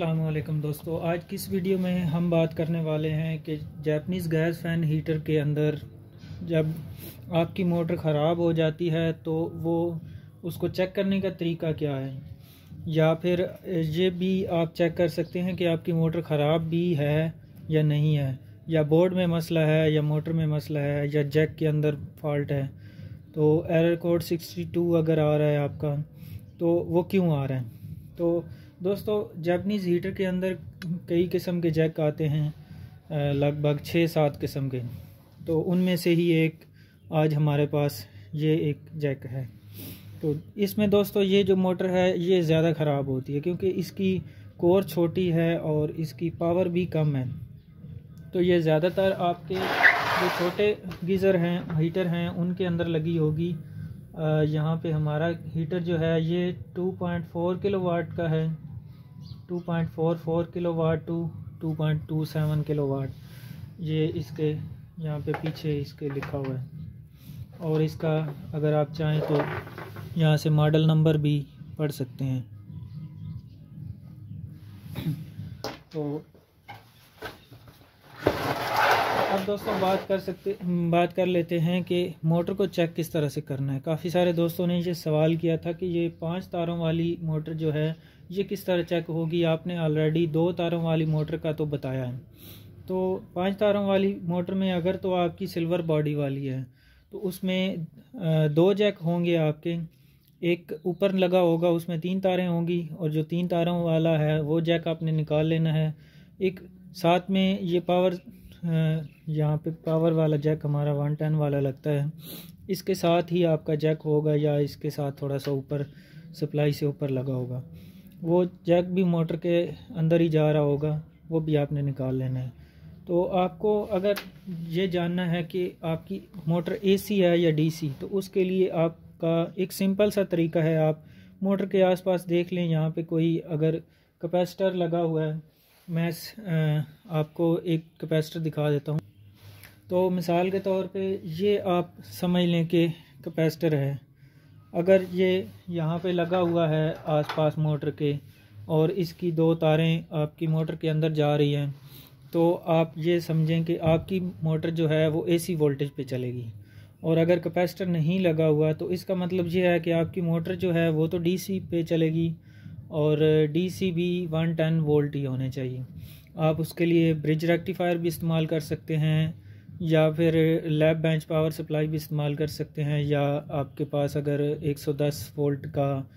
अस्सलाम वालेकुम दोस्तों, आज की इस वीडियो में हम बात करने वाले हैं कि जापानीज़ गैस फ़ैन हीटर के अंदर जब आपकी मोटर ख़राब हो जाती है तो वो उसको चेक करने का तरीका क्या है, या फिर ये भी आप चेक कर सकते हैं कि आपकी मोटर ख़राब भी है या नहीं है, या बोर्ड में मसला है या मोटर में मसला है या जैक के अंदर फॉल्ट है। तो एरर कोड 62 अगर आ रहा है आपका तो वो क्यों आ रहा है। तो दोस्तों, जापानीज़ हीटर के अंदर कई किस्म के जैक आते हैं, लगभग 6-7 किस्म के। तो उनमें से ही एक आज हमारे पास ये एक जैक है। तो इसमें दोस्तों ये जो मोटर है ये ज़्यादा ख़राब होती है क्योंकि इसकी कोर छोटी है और इसकी पावर भी कम है। तो ये ज़्यादातर आपके जो छोटे गीज़र हैं, हीटर हैं, उनके अंदर लगी होगी। यहाँ पे हमारा हीटर जो है ये 2.4 किलोवाट का है, 2.44 किलोवाट टू 2.27 किलोवाट। ये इसके यहाँ पे पीछे इसके लिखा हुआ है, और इसका अगर आप चाहें तो यहाँ से मॉडल नंबर भी पढ़ सकते हैं। तो अब दोस्तों बात कर लेते हैं कि मोटर को चेक किस तरह से करना है। काफ़ी सारे दोस्तों ने ये सवाल किया था कि ये 5 तारों वाली मोटर जो है ये किस तरह चेक होगी। आपने ऑलरेडी 2 तारों वाली मोटर का तो बताया है। तो 5 तारों वाली मोटर में अगर तो आपकी सिल्वर बॉडी वाली है तो उसमें 2 जैक होंगे आपके। एक ऊपर लगा होगा, उसमें 3 तारें होंगी, और जो 3 तारों वाला है वो जैक आपने निकाल लेना है। एक साथ में ये पावर, यहाँ पे पावर वाला जैक हमारा 110 वाला लगता है, इसके साथ ही आपका जैक होगा, या इसके साथ थोड़ा सा ऊपर सप्लाई से ऊपर लगा होगा। वो जैक भी मोटर के अंदर ही जा रहा होगा, वो भी आपने निकाल लेना है। तो आपको अगर ये जानना है कि आपकी मोटर एसी है या डीसी, तो उसके लिए आपका एक सिंपल सा तरीका है। आप मोटर के आसपास देख लें, यहाँ पे कोई अगर कैपेसिटर लगा हुआ है। मैं आपको एक कैपेसिटर दिखा देता हूँ। तो मिसाल के तौर पे ये आप समझ लें कि कैपेसिटर है। अगर ये यहाँ पे लगा हुआ है आसपास मोटर के, और इसकी 2 तारें आपकी मोटर के अंदर जा रही हैं, तो आप ये समझें कि आपकी मोटर जो है वो एसी वोल्टेज पे चलेगी। और अगर कैपेसिटर नहीं लगा हुआ तो इसका मतलब ये है कि आपकी मोटर जो है वो तो डीसी पे चलेगी, और डीसी भी 110 वोल्ट ही होने चाहिए। आप उसके लिए ब्रिज रेक्टिफायर भी इस्तेमाल कर सकते हैं, या फिर लैब बेंच पावर सप्लाई भी इस्तेमाल कर सकते हैं, या आपके पास अगर 110 वोल्ट का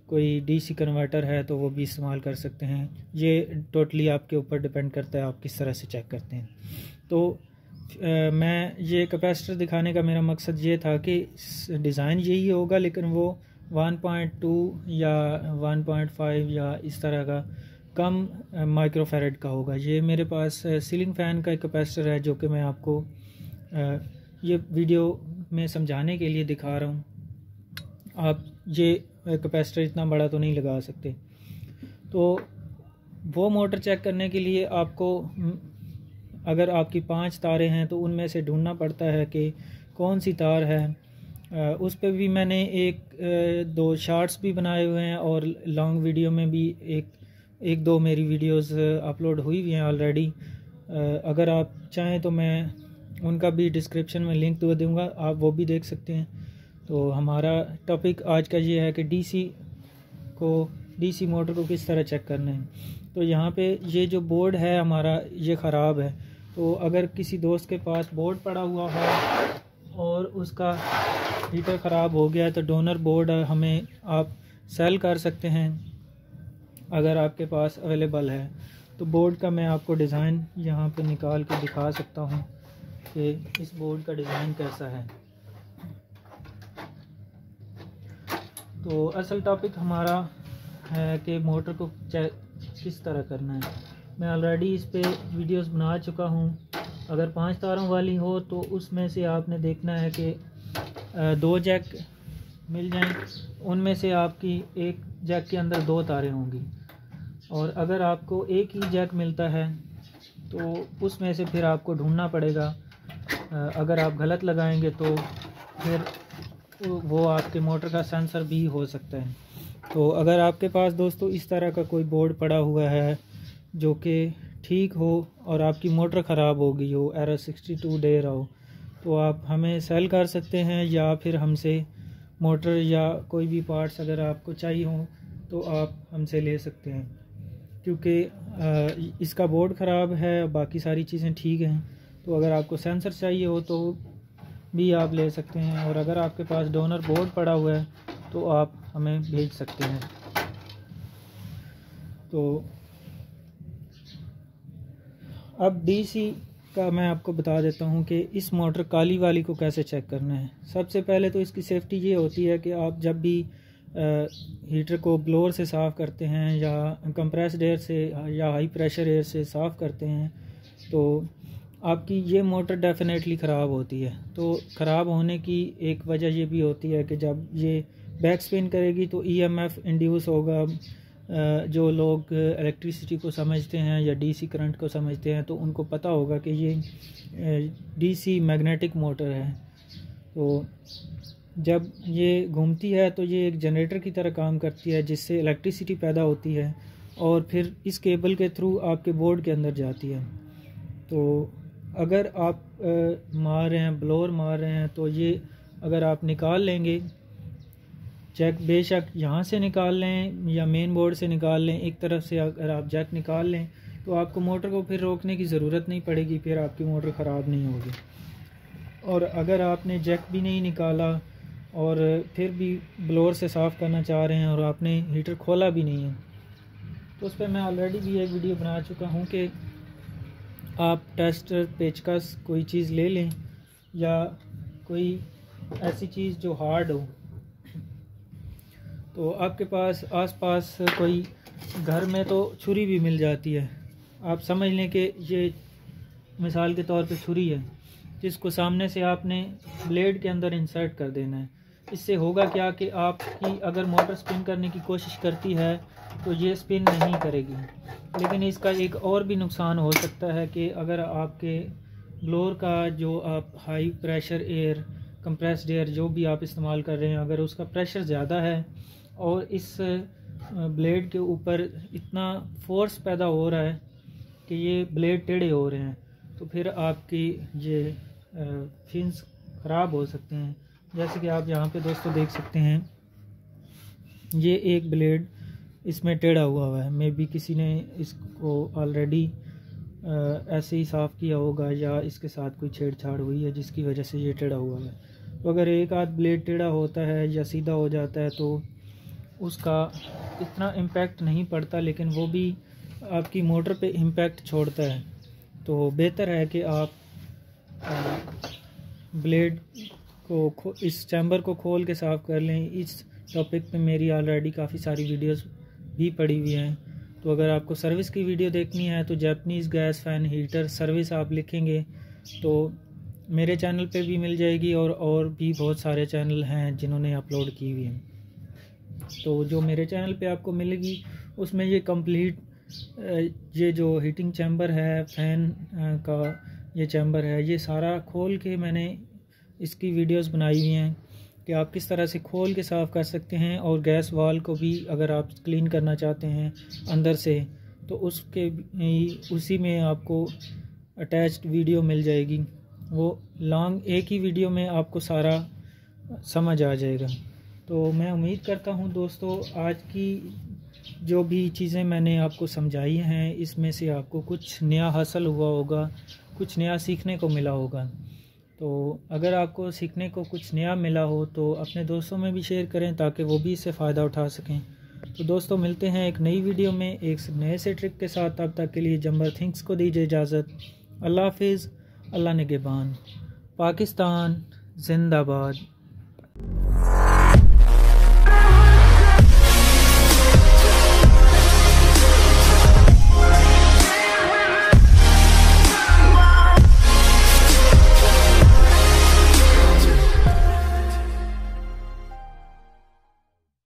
कोई डीसी कन्वर्टर है तो वो भी इस्तेमाल कर सकते हैं। ये टोटली आपके ऊपर डिपेंड करता है आप किस तरह से चेक करते हैं। तो मैं ये कैपेसिटर दिखाने का मेरा मकसद ये था कि डिज़ाइन यही होगा, लेकिन वो 1.2 या 1.5 या इस तरह का कम माइक्रोफेरेड का होगा। ये मेरे पास सीलिंग फ़ैन का एक कैपेसिटर है जो कि मैं आपको ये वीडियो में समझाने के लिए दिखा रहा हूँ। आप ये कैपेसिटर इतना बड़ा तो नहीं लगा सकते। तो वो मोटर चेक करने के लिए आपको, अगर आपकी 5 तारें हैं तो उनमें से ढूंढना पड़ता है कि कौन सी तार है। उस पर भी मैंने 1-2 शॉर्ट्स भी बनाए हुए हैं, और लॉन्ग वीडियो में भी एक दो मेरी वीडियोस अपलोड हुई हुई हैं ऑलरेडी। अगर आप चाहें तो मैं उनका भी डिस्क्रिप्शन में लिंक दे दूँगा, आप वो भी देख सकते हैं। तो हमारा टॉपिक आज का ये है कि डीसी मोटर को किस तरह चेक करना है। तो यहाँ पे ये जो बोर्ड है हमारा ये ख़राब है। तो अगर किसी दोस्त के पास बोर्ड पड़ा हुआ है और उसका हीटर ख़राब हो गया है तो डोनर बोर्ड हमें आप सेल कर सकते हैं अगर आपके पास अवेलेबल है। तो बोर्ड का मैं आपको डिज़ाइन यहाँ पे निकाल के दिखा सकता हूँ कि इस बोर्ड का डिज़ाइन कैसा है। तो असल टॉपिक हमारा है कि मोटर को चेक किस तरह करना है। मैं ऑलरेडी इस पे वीडियोस बना चुका हूँ। अगर 5 तारों वाली हो तो उसमें से आपने देखना है कि 2 जैक मिल जाएं, उनमें से आपकी एक जैक के अंदर 2 तारें होंगी। और अगर आपको एक ही जैक मिलता है तो उसमें से फिर आपको ढूंढना पड़ेगा। अगर आप गलत लगाएंगे तो फिर वो आपके मोटर का सेंसर भी हो सकता है। तो अगर आपके पास दोस्तों इस तरह का कोई बोर्ड पड़ा हुआ है जो कि ठीक हो और आपकी मोटर ख़राब हो गई हो, एरर 62 दे रहा हो, तो आप हमें सेल कर सकते हैं या फिर हमसे मोटर या कोई भी पार्ट्स अगर आपको चाहिए हो तो आप हमसे ले सकते हैं। क्योंकि इसका बोर्ड ख़राब है, बाकी सारी चीज़ें ठीक हैं। तो अगर आपको सेंसर चाहिए हो तो भी आप ले सकते हैं, और अगर आपके पास डोनर बोर्ड पड़ा हुआ है तो आप हमें भेज सकते हैं। तो अब डीसी का मैं आपको बता देता हूं कि इस मोटर काली वाली को कैसे चेक करना है। सबसे पहले तो इसकी सेफ्टी ये होती है कि आप जब भी हीटर को ब्लोअर से साफ़ करते हैं या कंप्रेस्ड एयर से या हाई प्रेशर एयर से साफ़ करते हैं तो आपकी ये मोटर डेफिनेटली ख़राब होती है। तो ख़राब होने की एक वजह ये भी होती है कि जब ये बैक स्पिन करेगी तो ईएमएफ इंड्यूस होगा। जो लोग इलेक्ट्रिसिटी को समझते हैं या डीसी करंट को समझते हैं तो उनको पता होगा कि ये डीसी मैग्नेटिक मोटर है। तो जब ये घूमती है तो ये एक जनरेटर की तरह काम करती है जिससे इलेक्ट्रिसिटी पैदा होती है और फिर इस केबल के थ्रू आपके बोर्ड के अंदर जाती है। तो अगर आप मार रहे हैं, ब्लोअर मार रहे हैं, तो ये अगर आप निकाल लेंगे जैक, बेशक यहाँ से निकाल लें या मेन बोर्ड से निकाल लें, एक तरफ से अगर आप जैक निकाल लें तो आपको मोटर को फिर रोकने की ज़रूरत नहीं पड़ेगी, फिर आपकी मोटर ख़राब नहीं होगी। और अगर आपने जैक भी नहीं निकाला और फिर भी ब्लोअर से साफ़ करना चाह रहे हैं और आपने हीटर खोला भी नहीं है तो उस पर मैं ऑलरेडी भी एक वीडियो बना चुका हूँ कि आप टेस्टर, पेचकस कोई चीज़ ले लें या कोई ऐसी चीज़ जो हार्ड हो। तो आपके पास आसपास कोई घर में तो छुरी भी मिल जाती है। आप समझ लें कि ये मिसाल के तौर पे छुरी है जिसको सामने से आपने ब्लेड के अंदर इंसर्ट कर देना है। इससे होगा क्या कि आपकी अगर मोटर स्पिन करने की कोशिश करती है तो ये स्पिन नहीं करेगी। लेकिन इसका एक और भी नुकसान हो सकता है कि अगर आपके ब्लोअर का जो आप high pressure air, compressed air जो भी आप इस्तेमाल कर रहे हैं, अगर उसका प्रेशर ज़्यादा है और इस ब्लेड के ऊपर इतना फोर्स पैदा हो रहा है कि ये ब्लेड टेढ़े हो रहे हैं तो फिर आपकी ये फिन्स ख़राब हो सकते हैं। जैसे कि आप यहाँ पे दोस्तों देख सकते हैं, ये एक ब्लेड इसमें टेढ़ा हुआ है। मे बी किसी ने इसको ऑलरेडी ऐसे ही साफ़ किया होगा या इसके साथ कोई छेड़छाड़ हुई है जिसकी वजह से ये टेढ़ा हुआ है। तो अगर एक आध ब्लेड टेढ़ा होता है या सीधा हो जाता है तो उसका इतना इम्पैक्ट नहीं पड़ता, लेकिन वो भी आपकी मोटर पे इम्पैक्ट छोड़ता है। तो बेहतर है कि आप ब्लेड को, इस चैम्बर को खोल के साफ़ कर लें। इस टॉपिक पे मेरी ऑलरेडी काफ़ी सारी वीडियोस भी पड़ी हुई हैं। तो अगर आपको सर्विस की वीडियो देखनी है तो Japanese gas fan heater service आप लिखेंगे तो मेरे चैनल पे भी मिल जाएगी, और भी बहुत सारे चैनल हैं जिन्होंने अपलोड की हुई हैं। तो जो मेरे चैनल पे आपको मिलेगी उसमें ये कंप्लीट ये जो हीटिंग चैम्बर है, फैन का ये चैम्बर है, ये सारा खोल के मैंने इसकी वीडियोस बनाई हुई हैं कि आप किस तरह से खोल के साफ़ कर सकते हैं। और गैस वाल को भी अगर आप क्लीन करना चाहते हैं अंदर से तो उसी में आपको अटैच्ड वीडियो मिल जाएगी। वो लॉन्ग एक ही वीडियो में आपको सारा समझ आ जाएगा। तो मैं उम्मीद करता हूँ दोस्तों आज की जो भी चीज़ें मैंने आपको समझाई हैं इसमें से आपको कुछ नया हासिल हुआ होगा, कुछ नया सीखने को मिला होगा। तो अगर आपको सीखने को कुछ नया मिला हो तो अपने दोस्तों में भी शेयर करें ताकि वो भी इससे फ़ायदा उठा सकें। तो दोस्तों मिलते हैं एक नई वीडियो में एक नए से ट्रिक के साथ। तब तक के लिए जंबर थिंक्स को दीजिए इजाज़त। अल्लाह हाफिज़, अल्लाह निगहबान। पाकिस्तान जिंदाबाद।